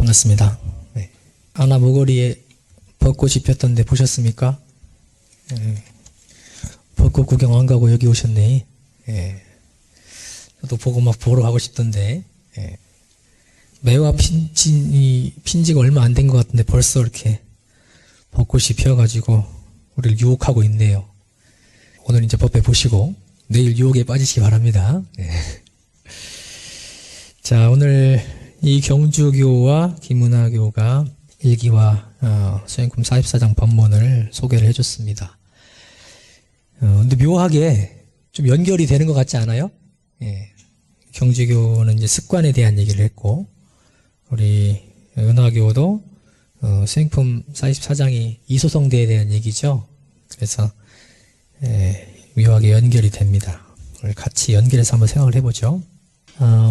반갑습니다. 네. 아나 모거리에 벚꽃이 폈던데 보셨습니까? 벚꽃 구경 안 가고 여기 오셨네. 저도 보고 막 보러 가고 싶던데. 매화 핀지가 얼마 안 된 것 같은데 벌써 이렇게 벚꽃이 피어가지고 우리를 유혹하고 있네요. 오늘 이제 법회 보시고 내일 유혹에 빠지시기 바랍니다. 자, 오늘 이 경주교와 김은하교가 일기와 수행품 44장 법문을 소개를 해줬습니다. 근데 묘하게 좀 연결이 되는 것 같지 않아요? 경주교는 이제 습관에 대한 얘기를 했고, 우리 은하교도 수행품 44장이 이소성대에 대한 얘기죠. 그래서 묘하게 연결이 됩니다. 오늘 같이 연결해서 한번 생각을 해보죠.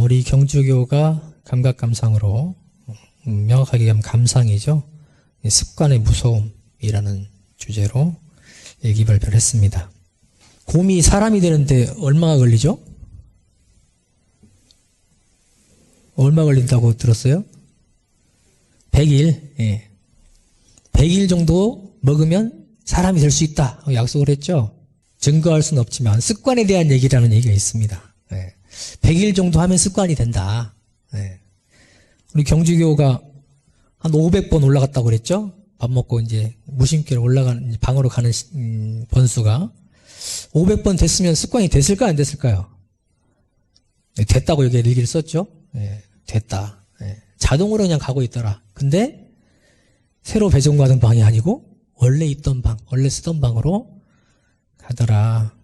우리 경주교가 감각감상으로 명확하게 하면 감상이죠. 습관의 무서움이라는 주제로 얘기 발표를 했습니다. 곰이 사람이 되는데 얼마가 걸리죠? 얼마 걸린다고 들었어요? 100일. 100일 정도 먹으면 사람이 될 수 있다 약속을 했죠. 증거할 수는 없지만 습관에 대한 얘기라는 얘기가 있습니다. 100일 정도 하면 습관이 된다. 우리 경주교가 한 500번 올라갔다고 그랬죠? 밥 먹고 이제 무심결 올라가는 방으로 가는 번수가 500번 됐으면 습관이 됐을까 안 됐을까요? 됐다고 여기에 일기를 썼죠? 됐다. 자동으로 그냥 가고 있더라. 근데 새로 배정받은 방이 아니고 원래 있던 방, 원래 쓰던 방으로 가더라.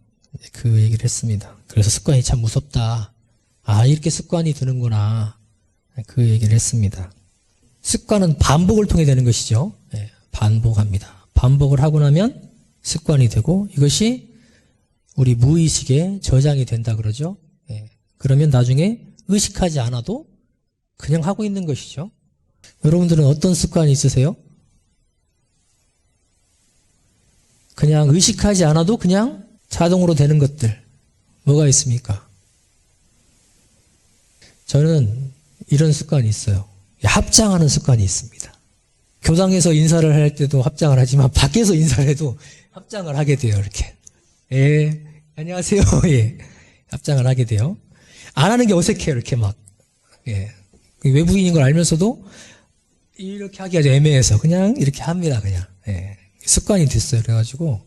그 얘기를 했습니다. 그래서 습관이 참 무섭다. 아, 이렇게 습관이 드는구나. 그 얘기를 했습니다. 습관은 반복을 통해 되는 것이죠. 반복합니다. 반복을 하고 나면 습관이 되고 이것이 우리 무의식에 저장이 된다 그러죠. 그러면 나중에 의식하지 않아도 그냥 하고 있는 것이죠. 여러분들은 어떤 습관이 있으세요? 그냥 의식하지 않아도 그냥 자동으로 되는 것들 뭐가 있습니까? 저는 이런 습관이 있어요. 합장하는 습관이 있습니다. 교당에서 인사를 할 때도 합장을 하지만 밖에서 인사를 해도 합장을 하게 돼요. 이렇게. 안녕하세요. 합장을 하게 돼요. 안 하는 게 어색해요. 이렇게 막. 외부인인 걸 알면서도 이렇게 하기가 좀 애매해서 그냥 이렇게 합니다. 그냥. 습관이 됐어요. 그래가지고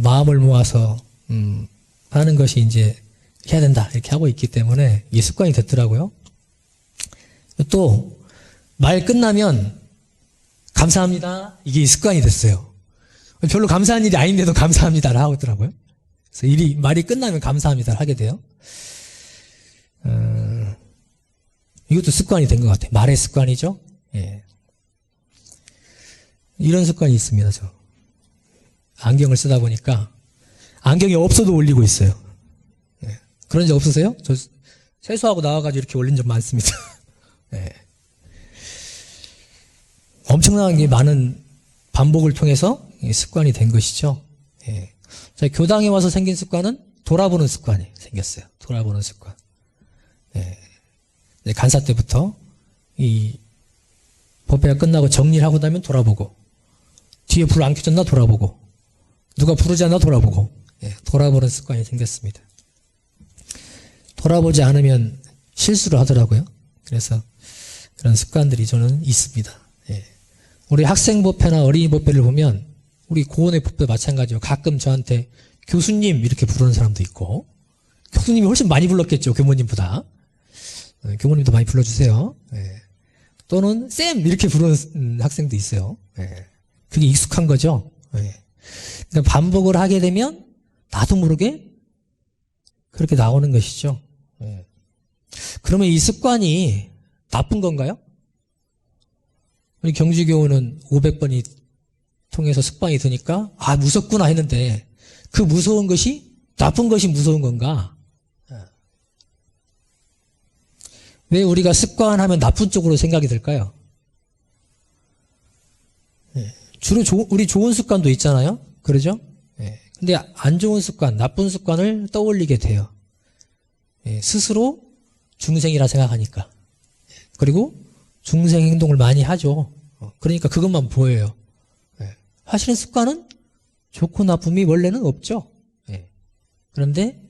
마음을 모아서 하는 것이 이제 해야 된다 이렇게 하고 있기 때문에 이게 습관이 됐더라고요. 또 말 끝나면 감사합니다 이게 습관이 됐어요. 별로 감사한 일이 아닌데도 감사합니다를 하고 있더라고요. 그래서 말이 끝나면 감사합니다를 하게 돼요. 이것도 습관이 된 것 같아요. 말의 습관이죠. 이런 습관이 있습니다. 저 안경을 쓰다 보니까 안경이 없어도 올리고 있어요. 그런 적 없으세요? 저 세수하고 나와가지고 이렇게 올린 적 많습니다. 엄청나게 많은 반복을 통해서 습관이 된 것이죠. 자, 교당에 와서 생긴 습관은 돌아보는 습관이 생겼어요. 돌아보는 습관. 간사 때부터 이 법회가 끝나고 정리를 하고 나면 돌아보고 뒤에 불 안 켜졌나 돌아보고 누가 부르지 않나 돌아보고 돌아보는 습관이 생겼습니다. 돌아보지 않으면 실수를 하더라고요. 그래서 그런 습관들이 저는 있습니다. 우리 학생 법회나 어린이 법회를 보면 우리 고원의 법회도 마찬가지로 가끔 저한테 교수님 이렇게 부르는 사람도 있고 교수님이 훨씬 많이 불렀겠죠. 교모님보다. 교모님도 많이 불러주세요. 또는 쌤 이렇게 부르는 학생도 있어요. 그게 익숙한 거죠. 그러니까 반복을 하게 되면 나도 모르게 그렇게 나오는 것이죠. 그러면 이 습관이 나쁜 건가요? 우리 경주교는 500번이 통해서 습관이 드니까 아 무섭구나 했는데 그 무서운 것이 나쁜 것이 무서운 건가? 왜 우리가 습관하면 나쁜 쪽으로 생각이 들까요? 주로 우리 좋은 습관도 있잖아요. 그러죠? 근데 안 좋은 습관, 나쁜 습관을 떠올리게 돼요. 스스로 중생이라 생각하니까. 그리고 중생 행동을 많이 하죠. 그러니까 그것만 보여요. 예. 하시는 습관은 좋고 나쁨이 원래는 없죠. 예. 그런데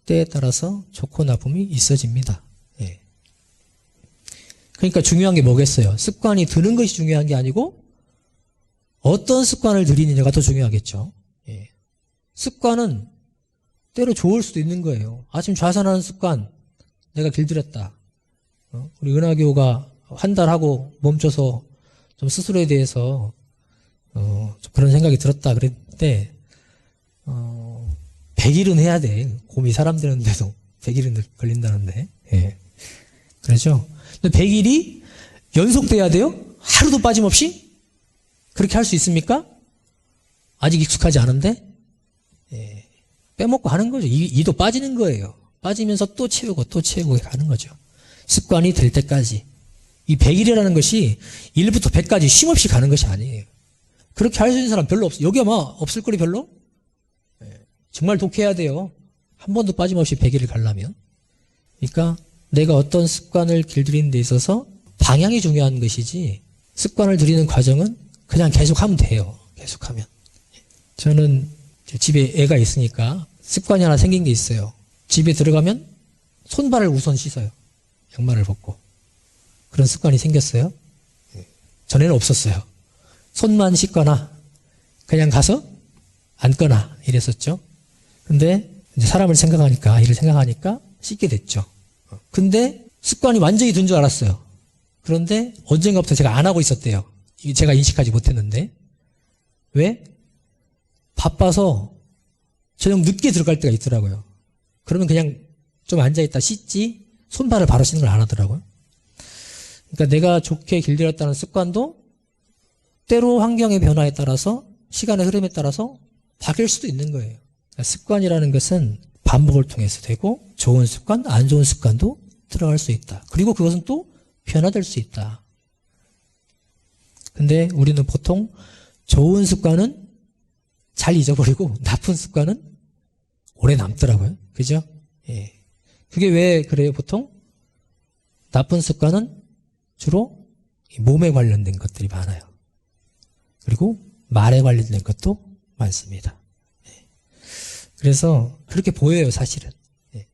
때에 따라서 좋고 나쁨이 있어집니다. 예. 그러니까 중요한 게 뭐겠어요? 습관이 드는 것이 중요한 게 아니고 어떤 습관을 들이느냐가 더 중요하겠죠. 예. 습관은 때로 좋을 수도 있는 거예요. 아침 좌선하는 습관 내가 길들였다. 우리 은하교가 한 달 하고 멈춰서 좀 스스로에 대해서 좀 그런 생각이 들었다 그랬는데 100일은 해야 돼. 곰이 사람 되는데도 100일은 걸린다는데. 예. 그렇죠? 근데 100일이 연속돼야 돼요? 하루도 빠짐없이? 그렇게 할 수 있습니까? 아직 익숙하지 않은데? 예. 빼먹고 하는 거죠. 이도 빠지는 거예요. 빠지면서 또 채우고 가는 거죠. 습관이 될 때까지. 이 100일이라는 것이 1부터 100까지 쉼없이 가는 것이 아니에요. 그렇게 할 수 있는 사람 별로 없어요. 여기 아마 없을 거리 별로? 정말 독해야 돼요. 한 번도 빠짐없이 100일을 가려면. 그러니까 내가 어떤 습관을 길들이는 데 있어서 방향이 중요한 것이지 습관을 들이는 과정은 그냥 계속하면 돼요. 계속하면. 저는 집에 애가 있으니까 습관이 하나 생긴 게 있어요. 집에 들어가면 손발을 우선 씻어요. 양말을 벗고. 그런 습관이 생겼어요. 전에는 없었어요. 손만 씻거나 그냥 가서 앉거나 이랬었죠. 근데 이제 사람을 생각하니까, 일을 생각하니까 씻게 됐죠. 근데 습관이 완전히 든 줄 알았어요. 그런데 언젠가부터 제가 안 하고 있었대요. 이게 제가 인식하지 못했는데. 왜? 바빠서 저녁 늦게 들어갈 때가 있더라고요. 그러면 그냥 좀 앉아있다 씻지 손발을 바로 씻는 걸 안 하더라고요. 그러니까 내가 좋게 길들였다는 습관도 때로 환경의 변화에 따라서 시간의 흐름에 따라서 바뀔 수도 있는 거예요. 그러니까 습관이라는 것은 반복을 통해서 되고 좋은 습관, 안 좋은 습관도 들어갈 수 있다. 그리고 그것은 또 변화될 수 있다. 근데 우리는 보통 좋은 습관은 잘 잊어버리고 나쁜 습관은 오래 남더라고요. 그죠? 예. 그게 왜 그래요, 보통? 나쁜 습관은 주로 몸에 관련된 것들이 많아요. 그리고 말에 관련된 것도 많습니다. 예. 그래서 그렇게 보여요, 사실은. 예.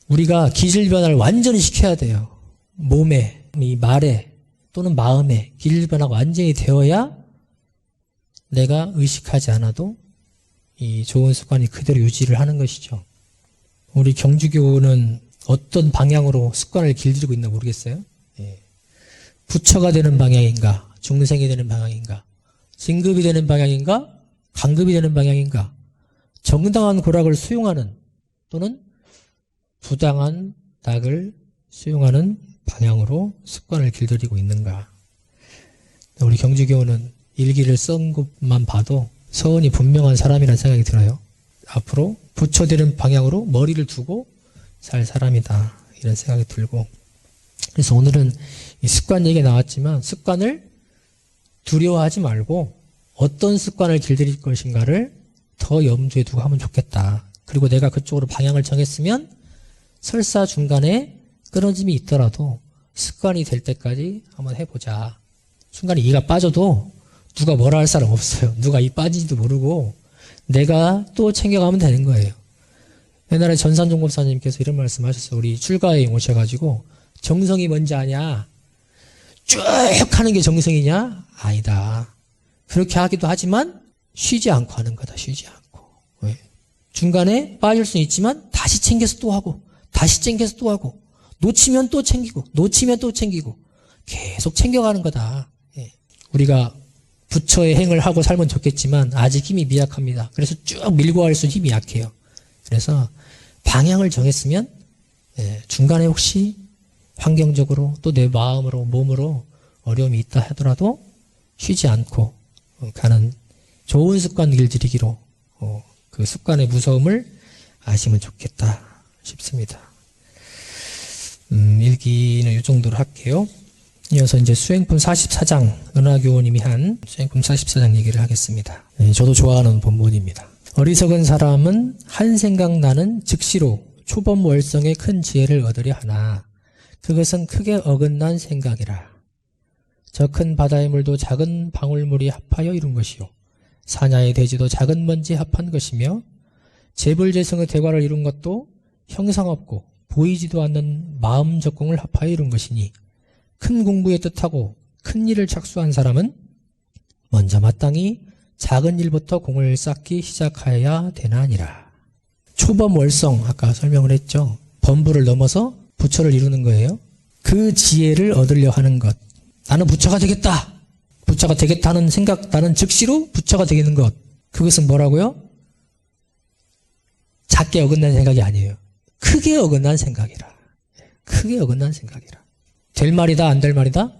우리가 기질 변화를 완전히 시켜야 돼요. 몸에, 이 말에 또는 마음에 기질 변화가 완전히 되어야 내가 의식하지 않아도 이 좋은 습관이 그대로 유지를 하는 것이죠. 우리 경주교는 어떤 방향으로 습관을 길들이고 있나 모르겠어요. 예. 부처가 되는 방향인가, 중생이 되는 방향인가, 진급이 되는 방향인가, 강급이 되는 방향인가, 정당한 고락을 수용하는 또는 부당한 낙을 수용하는 방향으로 습관을 길들이고 있는가. 우리 경주교는 일기를 쓴 것만 봐도 서원이 분명한 사람이라는 생각이 들어요. 앞으로 부처되는 방향으로 머리를 두고 살 사람이다, 이런 생각이 들고. 그래서 오늘은 이 습관 얘기가 나왔지만 습관을 두려워하지 말고 어떤 습관을 길들일 것인가를 더 염두에 두고 하면 좋겠다. 그리고 내가 그쪽으로 방향을 정했으면 설사 중간에 끊어짐이 있더라도 습관이 될 때까지 한번 해보자. 순간에 이가 빠져도 누가 뭐라 할 사람 없어요. 누가 이 빠진지도 모르고 내가 또 챙겨가면 되는 거예요. 옛날에 전산종 목사님께서 이런 말씀 하셨어요. 우리 출가에 오셔가지고 정성이 뭔지 아냐? 쭉 하는 게 정성이냐? 아니다. 그렇게 하기도 하지만 쉬지 않고 하는 거다. 쉬지 않고. 왜? 중간에 빠질 수는 있지만 다시 챙겨서 또 하고 다시 챙겨서 또 하고 놓치면 또 챙기고 놓치면 또 챙기고 계속 챙겨가는 거다. 예. 우리가 부처의 행을 하고 살면 좋겠지만 아직 힘이 미약합니다. 그래서 쭉 밀고 갈수록 힘이 약해요. 그래서 방향을 정했으면 중간에 혹시 환경적으로 또 내 마음으로 몸으로 어려움이 있다 하더라도 쉬지 않고 가는 좋은 습관 길들이기로 그 습관의 무서움을 아시면 좋겠다 싶습니다. 일기는 이 정도로 할게요. 이어서 이제 수행품 44장, 은하교우님이 한 수행품 44장 얘기를 하겠습니다. 저도 좋아하는 본문입니다. 어리석은 사람은 한 생각 나는 즉시로 초범월성의 큰 지혜를 얻으려 하나 그것은 크게 어긋난 생각이라. 저 큰 바다의 물도 작은 방울물이 합하여 이룬 것이요 산야의 대지도 작은 먼지에 합한 것이며 재불재성의 대과를 이룬 것도 형상없고 보이지도 않는 마음 적공을 합하여 이룬 것이니 큰 공부에 뜻하고 큰 일을 착수한 사람은 먼저 마땅히 작은 일부터 공을 쌓기 시작하여야 되나니라. 초범월성 아까 설명을 했죠. 범부를 넘어서 부처를 이루는 거예요. 그 지혜를 얻으려 하는 것. 나는 부처가 되겠다. 부처가 되겠다는 생각, 나는 즉시로 부처가 되겠는 것. 그것은 뭐라고요? 작게 어긋난 생각이 아니에요. 크게 어긋난 생각이라. 크게 어긋난 생각이라. 될 말이다, 안 될 말이다?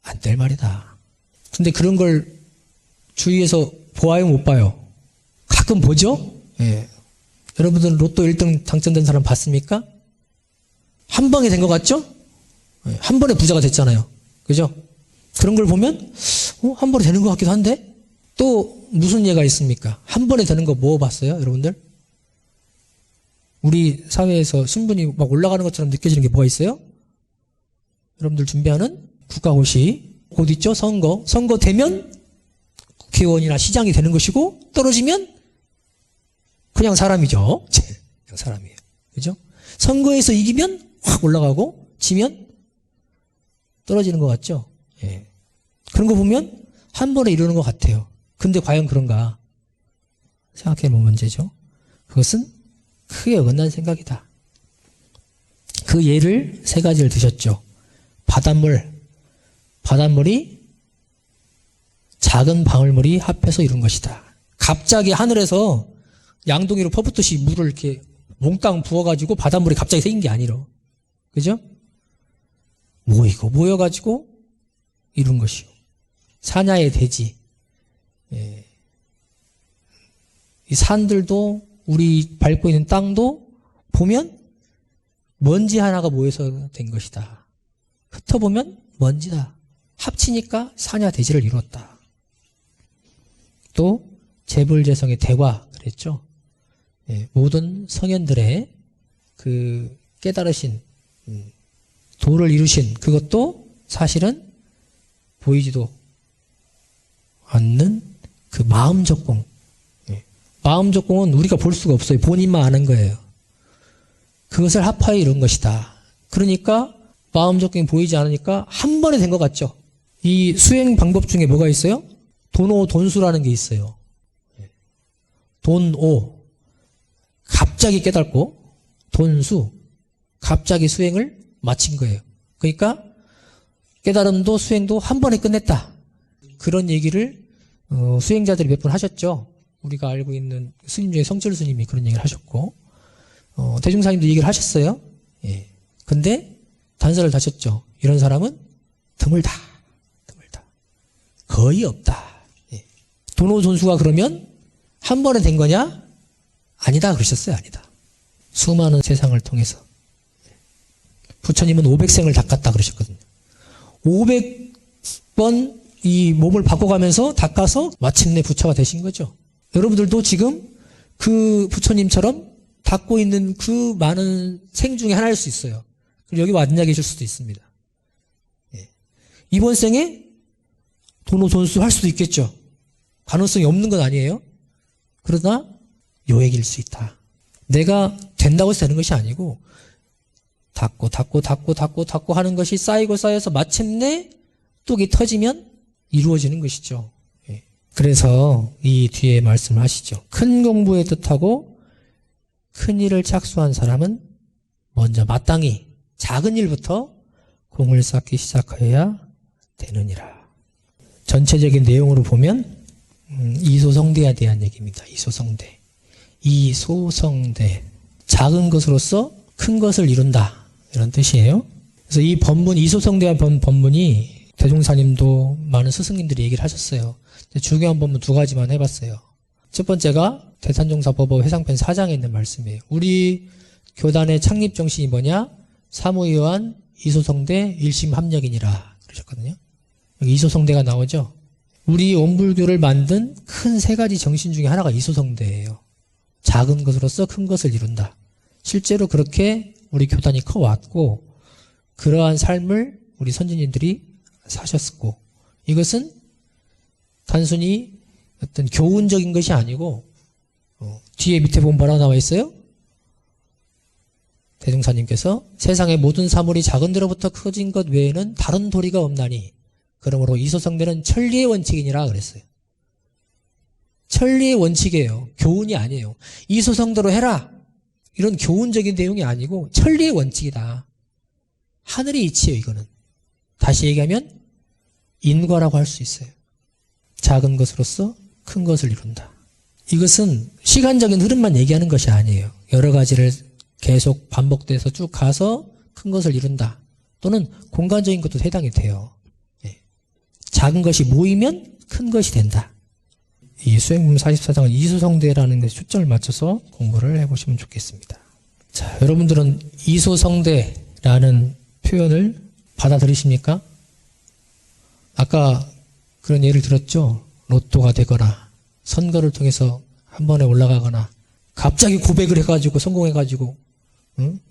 안 될 말이다. 근데 그런 걸 주위에서 보아요, 못 봐요? 가끔 보죠? 예. 여러분들은 로또 1등 당첨된 사람 봤습니까? 한 방에 된 것 같죠? 예. 한 번에 부자가 됐잖아요. 그죠? 그런 걸 보면, 한 번에 되는 것 같기도 한데? 또 무슨 예가 있습니까? 한 번에 되는 거 뭐 봤어요, 여러분들? 우리 사회에서 신분이 막 올라가는 것처럼 느껴지는 게 뭐가 있어요? 여러분들 준비하는 국가고시, 곧 있죠? 선거. 선거 되면 국회의원이나 시장이 되는 것이고, 떨어지면 그냥 사람이죠. 그냥 사람이에요. 그죠? 선거에서 이기면 확 올라가고, 지면 떨어지는 것 같죠? 예. 그런 거 보면 한 번에 이루는 것 같아요. 근데 과연 그런가? 생각해 보면 문제죠. 그것은 크게 어긋난 생각이다. 그 예를 세 가지를 드셨죠. 바닷물이 작은 방울물이 합해서 이룬 것이다. 갑자기 하늘에서 양동이로 퍼붓듯이 물을 이렇게 몽땅 부어가지고 바닷물이 갑자기 생긴 게 아니라. 그죠? 모여가지고 이룬 것이요. 산야의 대지. 예. 이 산들도 우리 밟고 있는 땅도 보면 먼지 하나가 모여서 된 것이다. 흩어보면 먼지다. 합치니까 산야 대지를 이루었다. 또 재불재성의 대과 그랬죠. 예. 모든 성현들의 그 깨달으신 도를 이루신 그것도 사실은 보이지도 않는 그 마음 적공. 마음 적공은 우리가 볼 수가 없어요. 본인만 아는 거예요. 그것을 합하여 이룬 것이다. 그러니까 마음 적공이 보이지 않으니까 한 번에 된 것 같죠. 이 수행 방법 중에 뭐가 있어요? 돈오 돈수라는 게 있어요. 돈오 갑자기 깨닫고 돈수 갑자기 수행을 마친 거예요. 그러니까 깨달음도 수행도 한 번에 끝냈다. 그런 얘기를 수행자들이 몇 번 하셨죠. 우리가 알고 있는 스님 중에 성철 스님이 그런 얘기를 하셨고 대중사님도 얘기를 하셨어요. 예. 근데 단서를 다셨죠. 이런 사람은 드물다. 거의 없다. 예. 돈오존수가 그러면 한 번에 된 거냐? 아니다 그러셨어요. 아니다. 수많은 세상을 통해서 부처님은 500생을 닦았다 그러셨거든요. 500번 이 몸을 바꿔가면서 닦아서 마침내 부처가 되신 거죠. 여러분들도 지금 그 부처님처럼 닦고 있는 그 많은 생 중에 하나일 수 있어요. 그리고 여기 앉아 계실 수도 있습니다. 예. 이번 생에 돈오존수 할 수도 있겠죠. 가능성이 없는 건 아니에요. 그러나 요액일 수 있다. 내가 된다고 해서 되는 것이 아니고 닦고 하는 것이 쌓이고 쌓여서 마침내 뚝이 터지면 이루어지는 것이죠. 예. 그래서 이 뒤에 말씀을 하시죠. 큰 공부에 뜻하고 큰 일을 착수한 사람은 먼저 마땅히 작은 일부터 공을 쌓기 시작하여야 되느니라. 전체적인 내용으로 보면 이소성대에 대한 얘기입니다. 이소성대. 작은 것으로서 큰 것을 이룬다. 이런 뜻이에요. 그래서 이 법문, 이소성대와 법문이 대종사님도 많은 스승님들이 얘기를 하셨어요. 중요한 법문 두 가지만 해봤어요. 첫 번째가 대산종사법어 회상편 4장에 있는 말씀이에요. 우리 교단의 창립 정신이 뭐냐? 사무의완 이소성대 일심합력이니라 그러셨거든요. 여기 이소성대가 나오죠. 우리 원불교를 만든 큰 세 가지 정신 중에 하나가 이소성대예요. 작은 것으로서 큰 것을 이룬다. 실제로 그렇게 우리 교단이 커왔고 그러한 삶을 우리 선진님들이 사셨고, 이것은 단순히 어떤 교훈적인 것이 아니고 뒤에 밑에 보면 뭐라고 나와 있어요? 대종사님께서 세상의 모든 사물이 작은 데로부터 커진 것 외에는 다른 도리가 없나니 그러므로 이소성대는 천리의 원칙이니라 그랬어요. 천리의 원칙이에요. 교훈이 아니에요. 이소성대로 해라. 이런 교훈적인 내용이 아니고 천리의 원칙이다. 하늘의 이치예요, 이거는. 다시 얘기하면 인과라고 할 수 있어요. 작은 것으로서 큰 것을 이룬다. 이것은 시간적인 흐름만 얘기하는 것이 아니에요. 여러 가지를 계속 반복돼서 쭉 가서 큰 것을 이룬다. 또는 공간적인 것도 해당이 돼요. 작은 것이 모이면 큰 것이 된다. 이 수행품 44장은 이소성대라는 것에 초점을 맞춰서 공부를 해보시면 좋겠습니다. 자, 여러분들은 이소성대라는 표현을 받아들이십니까? 아까 그런 예를 들었죠. 로또가 되거나 선거를 통해서 한 번에 올라가거나 갑자기 고백을 해가지고 성공해가지고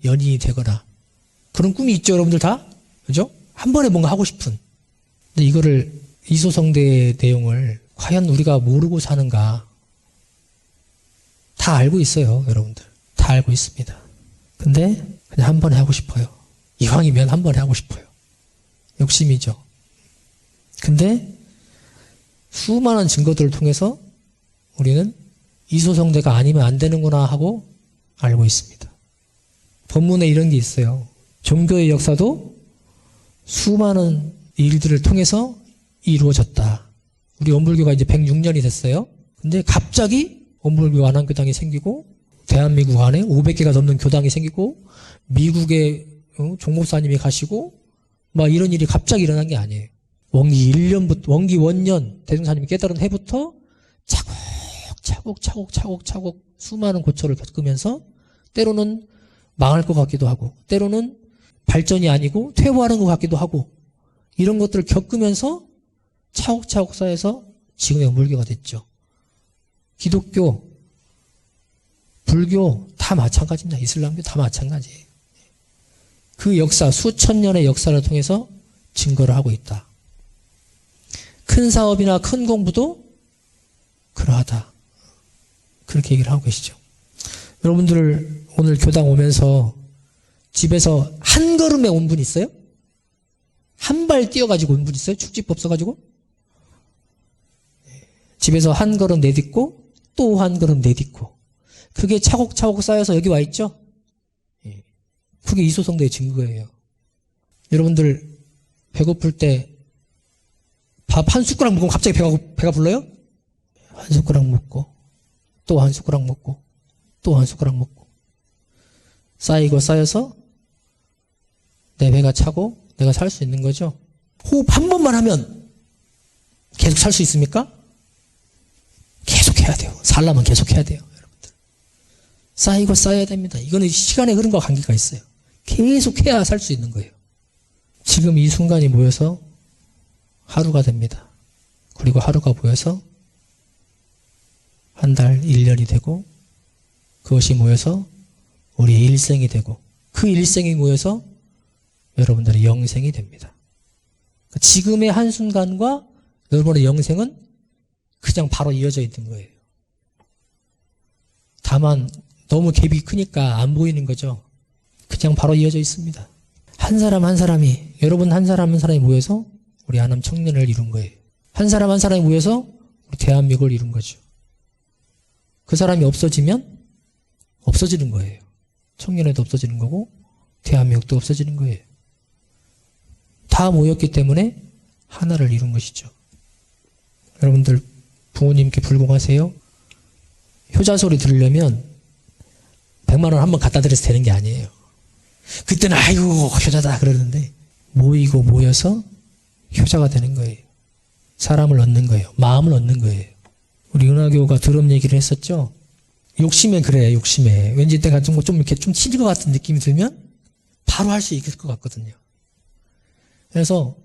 연인이 되거나 그런 꿈이 있죠, 여러분들 다? 그죠? 한 번에 뭔가 하고 싶은. 근데 이거를 이소성대의 내용을 과연 우리가 모르고 사는가? 다 알고 있어요, 여러분들. 다 알고 있습니다. 근데 그냥 한 번에 하고 싶어요. 이왕이면 한 번에 하고 싶어요. 욕심이죠. 근데 수많은 증거들을 통해서 우리는 이소성대가 아니면 안 되는구나 하고 알고 있습니다. 법문에 이런 게 있어요. 종교의 역사도 수많은 일들을 통해서 이루어졌다. 우리 원불교가 이제 106년이 됐어요. 근데 갑자기 원불교 완안교당이 생기고 대한민국 안에 500개가 넘는 교당이 생기고 미국에 종목사님이 가시고 막 이런 일이 갑자기 일어난 게 아니에요. 원기 1년부터 원기 원년 대종사님이 깨달은 해부터 차곡차곡 수많은 고초를 겪으면서 때로는 망할 것 같기도 하고 때로는 발전이 아니고 퇴보하는 것 같기도 하고 이런 것들을 겪으면서 차곡차곡 쌓여서 지금의 원불교가 됐죠. 기독교, 불교 다 마찬가지입니다. 이슬람교 다 마찬가지예요. 그 역사, 수천 년의 역사를 통해서 증거를 하고 있다. 큰 사업이나 큰 공부도 그러하다. 그렇게 얘기를 하고 계시죠. 여러분들 오늘 교당 오면서 집에서 한 걸음에 온 분 있어요? 한 발 뛰어가지고 온 분 있어요? 축지법 써가지고? 집에서 한 걸음 내딛고 또 한 걸음 내딛고 그게 차곡차곡 쌓여서 여기 와 있죠? 그게 이소성대의 증거예요. 여러분들 배고플 때 밥 한 숟가락 먹으면 갑자기 배가 불러요? 한 숟가락 먹고 또 한 숟가락 먹고 또 한 숟가락 먹고 쌓이고 쌓여서 내 배가 차고 내가 살 수 있는 거죠. 호흡 한 번만 하면 계속 살 수 있습니까? 계속 해야 돼요. 살려면 계속 해야 돼요. 여러분들. 쌓이고 쌓여야 됩니다. 이거는 시간의 흐름과 관계가 있어요. 계속 해야 살 수 있는 거예요. 지금 이 순간이 모여서 하루가 됩니다. 그리고 하루가 모여서 한 달, 1년이 되고 그것이 모여서 우리의 일생이 되고 그 일생이 모여서 여러분들의 영생이 됩니다. 지금의 한순간과 여러분의 영생은 그냥 바로 이어져 있는 거예요. 다만 너무 갭이 크니까 안 보이는 거죠. 그냥 바로 이어져 있습니다. 한 사람 한 사람이 여러분 한 사람 한 사람이 모여서 우리 안암 청년을 이룬 거예요. 한 사람 한 사람이 모여서 우리 대한민국을 이룬 거죠. 그 사람이 없어지면 없어지는 거예요. 청년회도 없어지는 거고 대한민국도 없어지는 거예요. 다 모였기 때문에 하나를 이룬 것이죠. 여러분들 부모님께 불공하세요? 효자 소리 들으려면 100만 원 한번 갖다 드려서 되는 게 아니에요. 그때는 아이고 효자다 그러는데 모이고 모여서 효자가 되는 거예요. 사람을 얻는 거예요. 마음을 얻는 거예요. 우리 은하교가 드럼 얘기를 했었죠. 욕심에 그래, 욕심에. 왠지 내가 좀 이렇게 좀 치질 것 같은 느낌이 들면 바로 할 수 있을 것 같거든요. 그래서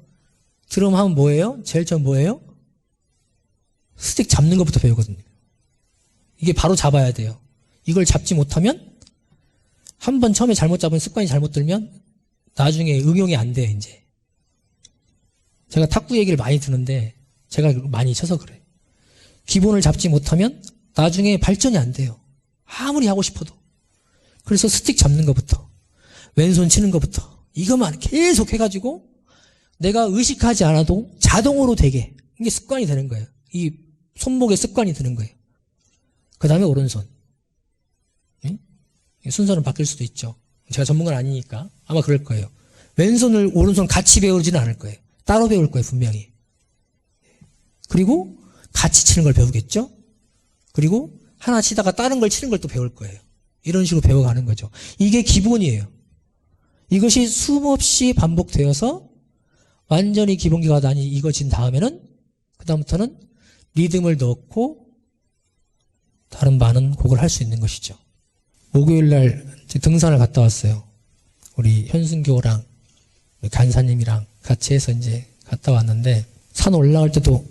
드럼 하면 뭐예요? 제일 처음 뭐예요? 스틱 잡는 것부터 배우거든요. 이게 바로 잡아야 돼요. 이걸 잡지 못하면 한 번 처음에 잘못 잡은 습관이 잘못 들면 나중에 응용이 안 돼요, 이제. 제가 탁구 얘기를 많이 듣는데 제가 많이 쳐서 그래요. 기본을 잡지 못하면 나중에 발전이 안 돼요. 아무리 하고 싶어도. 그래서 스틱 잡는 것부터, 왼손 치는 것부터 이것만 계속 해가지고 내가 의식하지 않아도 자동으로 되게, 이게 습관이 되는 거예요. 이 손목의 습관이 되는 거예요. 그 다음에 오른손. 순서는 바뀔 수도 있죠. 제가 전문가는 아니니까 아마 그럴 거예요. 왼손을 오른손 같이 배우지는 않을 거예요. 따로 배울 거예요, 분명히. 그리고 같이 치는 걸 배우겠죠. 그리고 하나 치다가 다른 걸 치는 걸 또 배울 거예요. 이런 식으로 배워가는 거죠. 이게 기본이에요. 이것이 수없이 반복되어서 완전히 기본기가 다니 이거진 다음에는 그 다음부터는 리듬을 넣고 다른 많은 곡을 할 수 있는 것이죠. 목요일날 등산을 갔다 왔어요. 우리 현순교랑 간사님이랑 같이 해서 이제 갔다 왔는데 산 올라갈 때도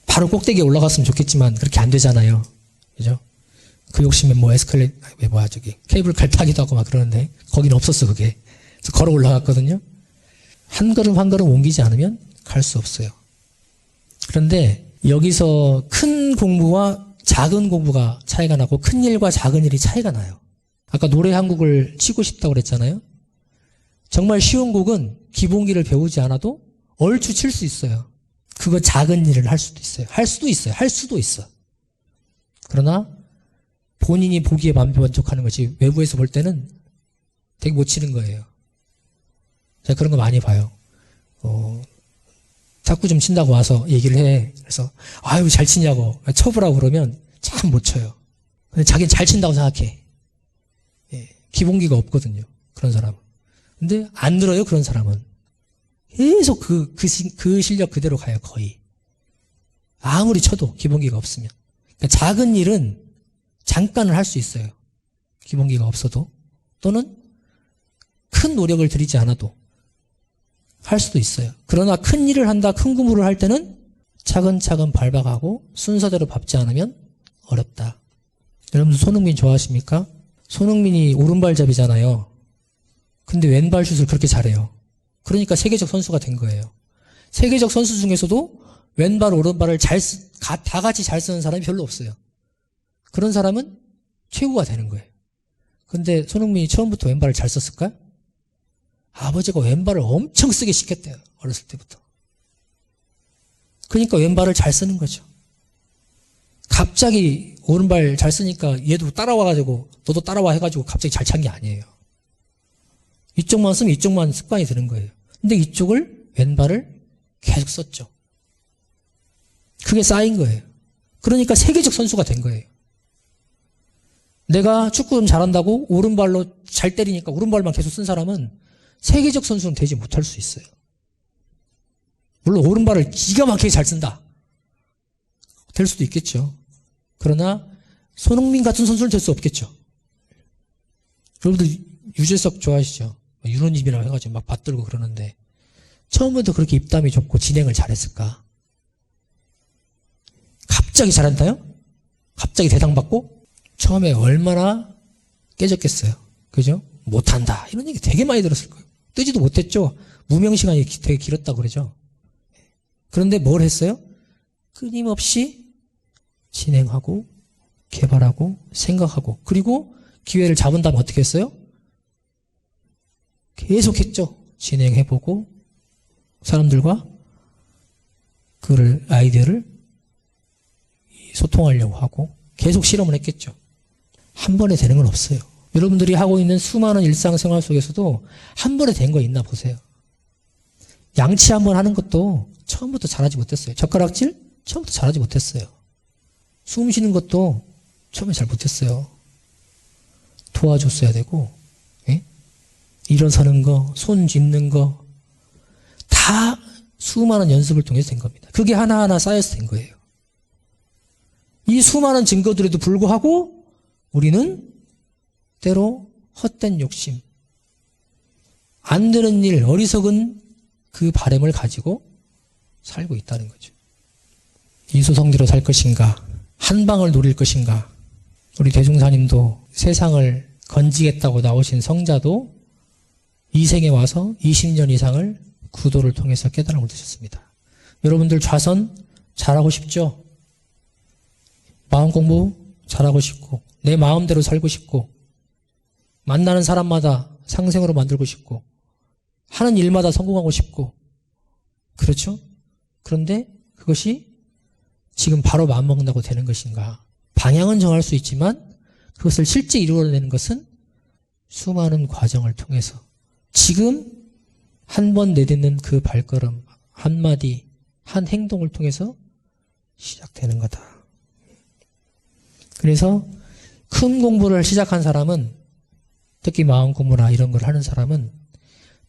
바로 꼭대기에 올라갔으면 좋겠지만 그렇게 안 되잖아요. 그죠? 그 욕심에 뭐 케이블카 타기도 하고 막 그러는데 거기는 없었어, 그게. 그래서 걸어 올라갔거든요. 한 걸음 한 걸음 옮기지 않으면 갈 수 없어요. 그런데 여기서 큰 공부와 작은 공부가 차이가 나고 큰 일과 작은 일이 차이가 나요. 아까 노래 한 곡을 치고 싶다고 그랬잖아요. 정말 쉬운 곡은 기본기를 배우지 않아도 얼추 칠 수 있어요. 그거 작은 일을 할 수도 있어요. 할 수도 있어. 그러나 본인이 보기에 만족하는 것이 외부에서 볼 때는 되게 못 치는 거예요. 제가 그런 거 많이 봐요. 탁구 좀 친다고 와서 얘기를 해. 그래서 아유 잘 치냐고 쳐보라고 그러면 참 못 쳐요. 근데 자기는 잘 친다고 생각해. 예, 기본기가 없거든요. 그런 사람은. 근데 안 늘어요. 그런 사람은. 계속 그 실력 그대로 가요. 거의. 아무리 쳐도 기본기가 없으면. 그러니까 작은 일은 잠깐은 할 수 있어요. 기본기가 없어도. 또는 큰 노력을 들이지 않아도 할 수도 있어요. 그러나 큰 일을 한다, 큰 공부를 할 때는 차근차근 밟아가고 순서대로 밟지 않으면 어렵다. 여러분들 손흥민 좋아하십니까? 손흥민이 오른발잡이잖아요. 근데 왼발 슛을 그렇게 잘해요. 그러니까 세계적 선수가 된 거예요. 세계적 선수 중에서도 왼발, 오른발을 다 같이 잘 쓰는 사람이 별로 없어요. 그런 사람은 최고가 되는 거예요. 근데 손흥민이 처음부터 왼발을 잘 썼을까요? 아버지가 왼발을 엄청 쓰게 시켰대요. 어렸을 때부터. 그러니까 왼발을 잘 쓰는 거죠. 갑자기 오른발 잘 쓰니까 얘도 따라와가지고 너도 따라와 해가지고 갑자기 잘 찬 게 아니에요. 이쪽만 쓰면 이쪽만 습관이 되는 거예요. 근데 이쪽을 왼발을 계속 썼죠. 그게 쌓인 거예요. 그러니까 세계적 선수가 된 거예요. 내가 축구 좀 잘한다고 오른발로 잘 때리니까 오른발만 계속 쓴 사람은 세계적 선수는 되지 못할 수 있어요. 물론 오른발을 기가 막히게 잘 쓴다. 될 수도 있겠죠. 그러나 손흥민 같은 선수는 될 수 없겠죠. 여러분들 유재석 좋아하시죠? 윤호님이라고 해가지고 막 받들고 그러는데 처음부터 그렇게 입담이 좁고 진행을 잘했을까? 갑자기 잘한다요? 갑자기 대당받고? 처음에 얼마나 깨졌겠어요. 그죠? 못한다. 이런 얘기 되게 많이 들었을 거예요. 뜨지도 못했죠. 무명 시간이 되게 길었다고 그러죠. 그런데 뭘 했어요? 끊임없이 진행하고 개발하고 생각하고 그리고 기회를 잡은 다음에 어떻게 했어요? 계속했죠. 진행해보고 사람들과 아이디어를 소통하려고 하고 계속 실험을 했겠죠. 한 번에 되는 건 없어요. 여러분들이 하고 있는 수많은 일상생활 속에서도 한 번에 된 거 있나 보세요. 양치 한번 하는 것도 처음부터 잘하지 못했어요. 젓가락질? 처음부터 잘하지 못했어요. 숨 쉬는 것도 처음에 잘 못했어요. 도와줬어야 되고, 예? 일어서는 거, 손 짚는 거, 다 수많은 연습을 통해서 된 겁니다. 그게 하나하나 쌓여서 된 거예요. 이 수많은 증거들에도 불구하고 우리는 때로 헛된 욕심, 안 되는 일, 어리석은 그 바램을 가지고 살고 있다는 거죠. 이소성대로 살 것인가, 한 방을 노릴 것인가. 우리 대종사님도 세상을 건지겠다고 나오신 성자도 이 생에 와서 20년 이상을 구도를 통해서 깨달음을 얻으셨습니다. 여러분들 좌선 잘하고 싶죠? 마음 공부 잘하고 싶고 내 마음대로 살고 싶고 만나는 사람마다 상생으로 만들고 싶고 하는 일마다 성공하고 싶고 그렇죠? 그런데 그것이 지금 바로 마음먹는다고 되는 것인가? 방향은 정할 수 있지만 그것을 실제 이루어내는 것은 수많은 과정을 통해서 지금 한 번 내딛는 그 발걸음, 한마디, 한 행동을 통해서 시작되는 거다. 그래서 큰 공부를 시작한 사람은 특히 마음 공부나 이런 걸 하는 사람은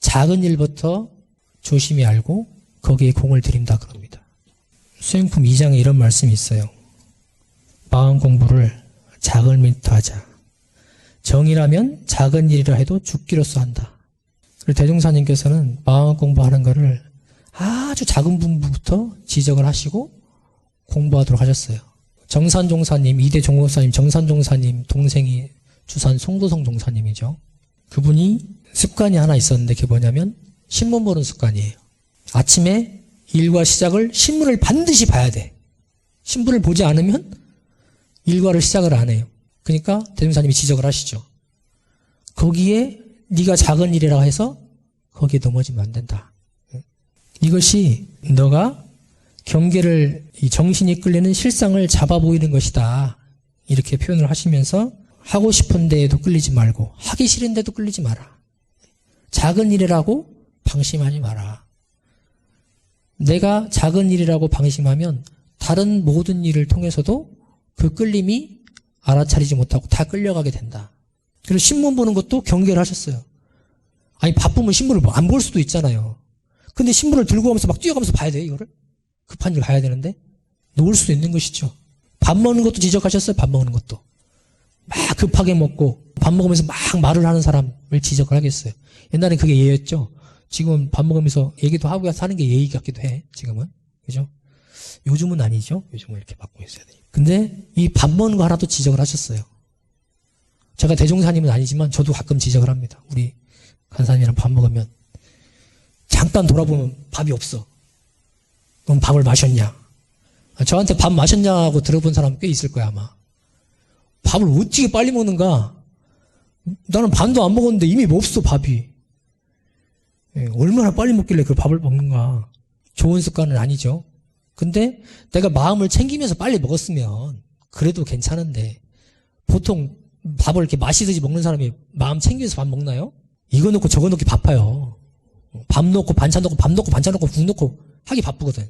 작은 일부터 조심히 알고 거기에 공을 들인다 그럽니다. 수행품 2장에 이런 말씀이 있어요. 마음 공부를 작은 일부터 하자. 정이라면 작은 일이라 해도 죽기로써 한다. 그리고 대종사님께서는 마음 공부하는 것을 아주 작은 부분부터 지적을 하시고 공부하도록 하셨어요. 정산종사님, 2대 종목사님 정산종사님 동생이 주산 송도성 종사님이죠. 그분이 습관이 하나 있었는데 그게 뭐냐면 신문 보는 습관이에요. 아침에 일과 시작을 신문을 반드시 봐야 돼. 신문을 보지 않으면 일과를 시작을 안 해요. 그러니까 대종사님이 지적을 하시죠. 거기에 네가 작은 일이라 해서 거기에 넘어지면 안 된다. 이것이 너가 경계를 이 정신이 끌리는 실상을 잡아 보이는 것이다. 이렇게 표현을 하시면서 하고 싶은 데에도 끌리지 말고 하기 싫은 데도 끌리지 마라. 작은 일이라고 방심하지 마라. 내가 작은 일이라고 방심하면 다른 모든 일을 통해서도 그 끌림이 알아차리지 못하고 다 끌려가게 된다. 그래서 신문 보는 것도 경계를 하셨어요. 아니 바쁘면 신문을 안 볼 수도 있잖아요. 근데 신문을 들고 가면서 막 뛰어가면서 봐야 돼 이거를? 급한 일 봐야 되는데 놓을 수도 있는 것이죠. 밥 먹는 것도 지적하셨어요. 밥 먹는 것도. 막 급하게 먹고 밥 먹으면서 막 말을 하는 사람을 지적을 하겠어요. 옛날엔 그게 예였죠. 지금은 밥 먹으면서 얘기도 하고 하는 게 예의 같기도 해. 지금은. 그죠? 요즘은 아니죠. 요즘은 이렇게 받고 있어야 돼. 근데 이 밥 먹는 거 하나도 지적을 하셨어요. 제가 대종사님은 아니지만 저도 가끔 지적을 합니다. 우리 간사님이랑 밥 먹으면 잠깐 돌아보면 밥이 없어. 넌 밥을 마셨냐? 저한테 밥 마셨냐고 들어본 사람 꽤 있을 거야 아마. 밥을 어찌게 빨리 먹는가? 나는 반도 안 먹었는데 이미 없어 밥이. 얼마나 빨리 먹길래 그 밥을 먹는가? 좋은 습관은 아니죠. 근데 내가 마음을 챙기면서 빨리 먹었으면 그래도 괜찮은데 보통 밥을 이렇게 마시듯이 먹는 사람이 마음 챙기면서 밥 먹나요? 이거 넣고 저거 넣기 바빠요. 밥 넣고 반찬 넣고 밥 넣고 반찬 넣고 국 넣고 하기 바쁘거든.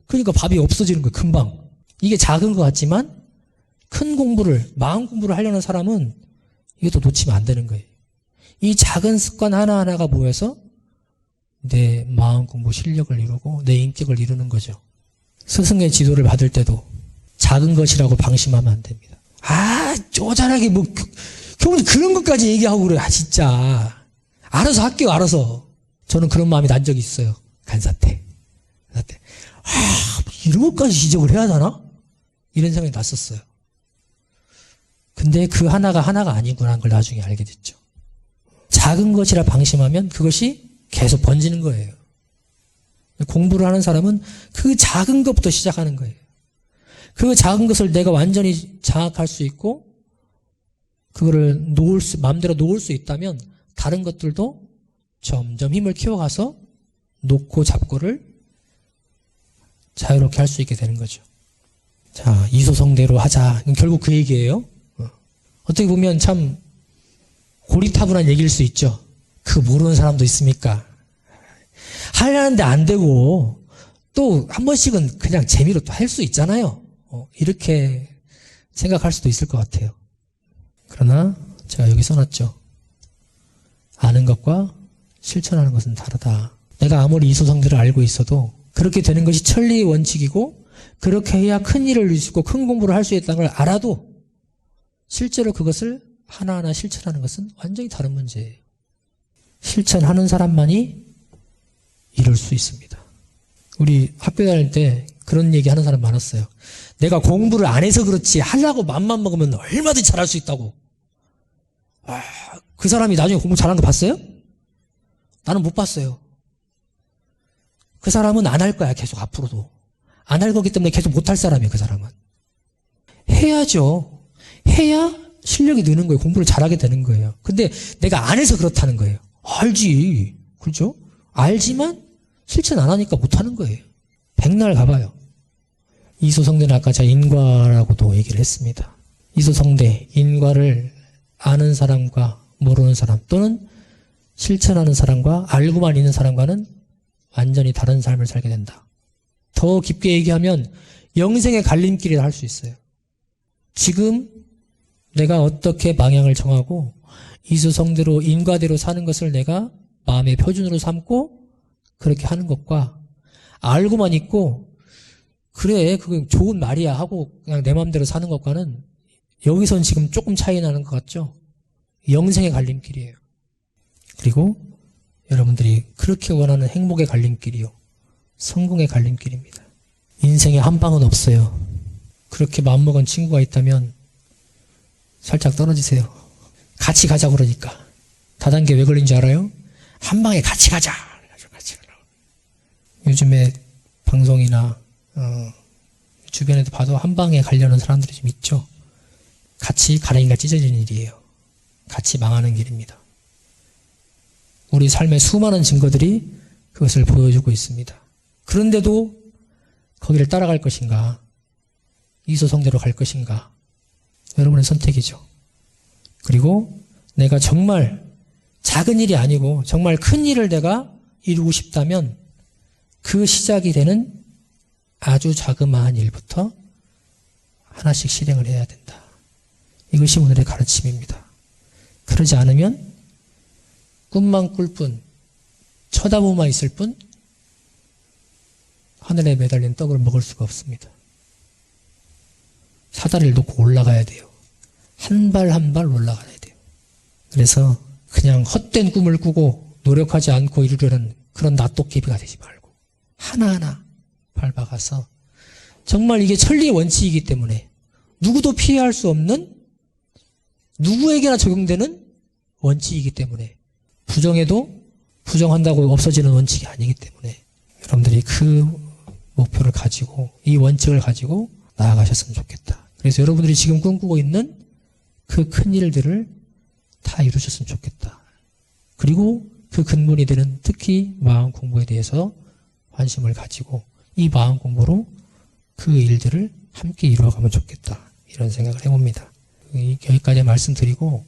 그러니까 밥이 없어지는 거예요. 금방. 이게 작은 것 같지만 큰 공부를 마음 공부를 하려는 사람은 이것도 놓치면 안 되는 거예요. 이 작은 습관 하나하나가 모여서 내 마음 공부 실력을 이루고 내 인격을 이루는 거죠. 스승의 지도를 받을 때도 작은 것이라고 방심하면 안 됩니다. 쪼잔하게 교훈이 그런 것까지 얘기하고 그래. 진짜 알아서 할게요. 알아서. 저는 그런 마음이 난 적이 있어요. 간사 때. 이런 것까지 지적을 해야 하나? 이런 생각이 났었어요. 근데 그 하나가 아니구나 하는 걸 나중에 알게 됐죠. 작은 것이라 방심하면 그것이 계속 번지는 거예요. 공부를 하는 사람은 그 작은 것부터 시작하는 거예요. 그 작은 것을 내가 완전히 장악할 수 있고 그거를 마음대로 놓을 수 있다면 다른 것들도 점점 힘을 키워가서 놓고 잡고를 자유롭게 할 수 있게 되는 거죠. 자, 이소성대로 하자. 결국 그 얘기예요. 어떻게 보면 참 고리타분한 얘기일 수 있죠. 그 모르는 사람도 있습니까? 하려는데 안 되고 또 한 번씩은 그냥 재미로 또 할 수 있잖아요. 이렇게 생각할 수도 있을 것 같아요. 그러나 제가 여기 써놨죠. 아는 것과 실천하는 것은 다르다. 내가 아무리 이소성대를 알고 있어도 그렇게 되는 것이 천리의 원칙이고 그렇게 해야 큰 일을 이룰 수 있고 큰 공부를 할 수 있다는 걸 알아도 실제로 그것을 하나하나 실천하는 것은 완전히 다른 문제예요. 실천하는 사람만이 이룰 수 있습니다. 우리 학교 다닐 때 그런 얘기 하는 사람 많았어요. 내가 공부를 안 해서 그렇지 하려고 맘만 먹으면 얼마든지 잘할 수 있다고. 그 사람이 나중에 공부 잘하는 거 봤어요? 나는 못 봤어요. 그 사람은 안 할 거야, 계속 앞으로도. 안 할 거기 때문에 계속 못 할 사람이에요, 그 사람은. 해야죠. 해야 실력이 느는 거예요. 공부를 잘하게 되는 거예요. 근데 내가 안 해서 그렇다는 거예요. 알지. 그렇죠? 알지만 실천 안 하니까 못 하는 거예요. 백날 가봐요. 이소성대는 아까 제가 인과라고도 얘기를 했습니다. 이소성대, 인과를 아는 사람과 모르는 사람 또는 실천하는 사람과 알고만 있는 사람과는 완전히 다른 삶을 살게 된다. 더 깊게 얘기하면 영생의 갈림길이라 할 수 있어요. 지금 내가 어떻게 방향을 정하고 이소성대로 인과대로 사는 것을 내가 마음의 표준으로 삼고 그렇게 하는 것과 알고만 있고 그래 그건 좋은 말이야 하고 그냥 내 마음대로 사는 것과는 여기선 지금 조금 차이 나는 것 같죠? 영생의 갈림길이에요. 그리고 여러분들이 그렇게 원하는 행복의 갈림길이요. 성공의 갈림길입니다. 인생에 한 방은 없어요. 그렇게 마음먹은 친구가 있다면 살짝 떨어지세요. 같이 가자고 그러니까. 다단계 왜 걸린 줄 알아요? 한 방에 같이 가자. 같이 가라고. 요즘에 방송이나 주변에도 봐도 한 방에 가려는 사람들이 좀 있죠. 같이 가랭이가 찢어지는 일이에요. 같이 망하는 길입니다. 우리 삶의 수많은 증거들이 그것을 보여주고 있습니다. 그런데도 거기를 따라갈 것인가? 이소성대로 갈 것인가? 여러분의 선택이죠. 그리고 내가 정말 작은 일이 아니고 정말 큰 일을 내가 이루고 싶다면 그 시작이 되는 아주 자그마한 일부터 하나씩 실행을 해야 된다. 이것이 오늘의 가르침입니다. 그러지 않으면 꿈만 꿀 뿐, 쳐다보고만 있을 뿐 하늘에 매달린 떡을 먹을 수가 없습니다. 사다리를 놓고 올라가야 돼요. 한 발 한 발 올라가야 돼요. 그래서 그냥 헛된 꿈을 꾸고 노력하지 않고 이루려는 그런 낫도깨비가 되지 말고 하나하나 밟아가서 정말 이게 천리의 원칙이기 때문에 누구도 피해할 수 없는 누구에게나 적용되는 원칙이기 때문에 부정해도 부정한다고 없어지는 원칙이 아니기 때문에 여러분들이 그 목표를 가지고 이 원칙을 가지고 나아가셨으면 좋겠다. 그래서 여러분들이 지금 꿈꾸고 있는 그 큰 일들을 다 이루셨으면 좋겠다. 그리고 그 근본이 되는 특히 마음 공부에 대해서 관심을 가지고 이 마음 공부로 그 일들을 함께 이루어가면 좋겠다. 이런 생각을 해봅니다. 여기까지 말씀드리고